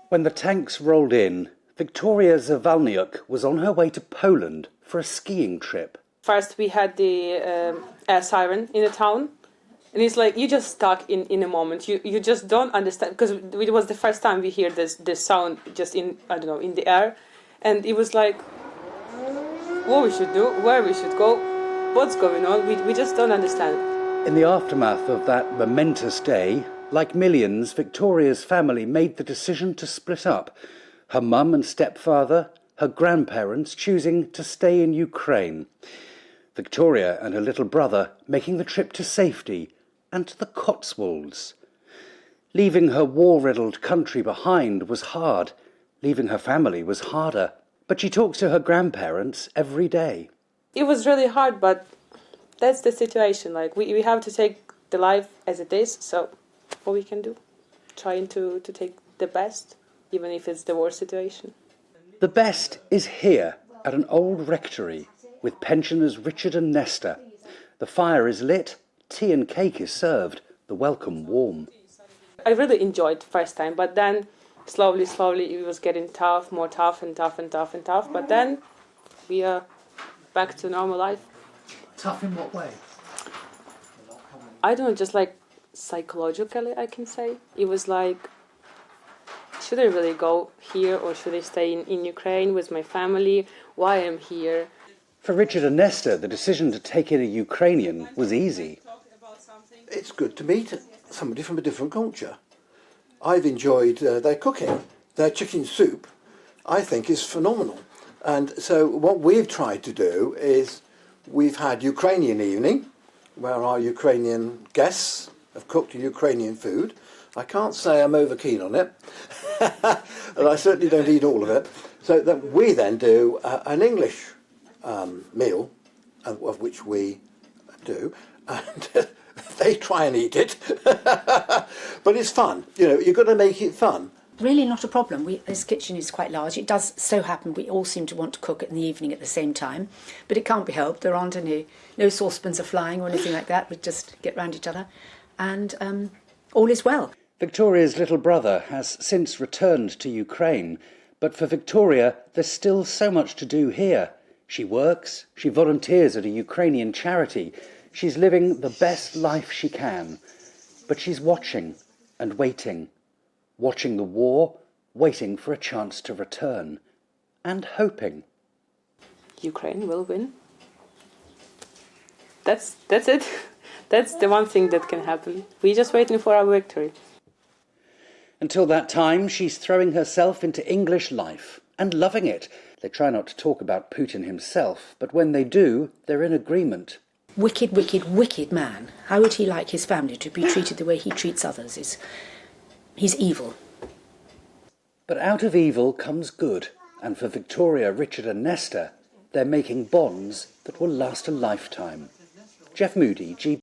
When the tanks rolled in, Victoria Zawalniuk was on her way to Poland for a skiing trip. First we had the air siren in the town, and it's like you just stuck in a moment. You just don't understand, because it was the first time we hear this sound just in, I don't know, in the air, and it was like what we should do, where we should go, what's going on. We just don't understand. In the aftermath of that momentous day, like millions, Victoria's family made the decision to split up. Her mum and stepfather, her grandparents choosing to stay in Ukraine. Victoria and her little brother making the trip to safety and to the Cotswolds. Leaving her war-riddled country behind was hard. Leaving her family was harder. But she talks to her grandparents every day. It was really hard, but that's the situation. Like we have to take the life as it is, so what we can do? Trying to take the best, even if it's the worst situation. The best is here at an old rectory with pensioners Richard and Nesta. The fire is lit, tea and cake is served, the welcome warm. I really enjoyed the first time, but then slowly it was getting tough, more tough and tough. But then we are back to normal life. Tough in what way? I don't know, just like psychologically, I can say. It was like, should I really go here or should I stay in Ukraine with my family? Why am I here? For Richard and Nesta, the decision to take in a Ukrainian was easy. It's good to meet somebody from a different culture. I've enjoyed their cooking. Their chicken soup, I think, is phenomenal. And so what we've tried to do is we've had Ukrainian evening, where our Ukrainian guests have cooked Ukrainian food. I can't say I'm over keen on it, and I certainly don't eat all of it. So that we then do an English meal, of which we do, and they try and eat it. But it's fun. You know, you've got to make it fun. Really not a problem. This kitchen is quite large. It does so happen we all seem to want to cook in the evening at the same time, but it can't be helped. There aren't no saucepans are flying or anything like that. We just get round each other, and all is well. Victoria's little brother has since returned to Ukraine, but for Victoria, there's still so much to do here. She works, she volunteers at a Ukrainian charity. She's living the best life she can, but she's watching and waiting. Watching the war, waiting for a chance to return, and hoping. Ukraine will win. That's it. That's the one thing that can happen. We're just waiting for our victory. Until that time, she's throwing herself into English life and loving it. They try not to talk about Putin himself, but when they do, they're in agreement. Wicked, wicked, wicked man. How would he like his family to be treated the way he treats others? He's evil. But out of evil comes good, and for Victoria, Richard and Nesta, they're making bonds that will last a lifetime. Jeff Moody, GBNews.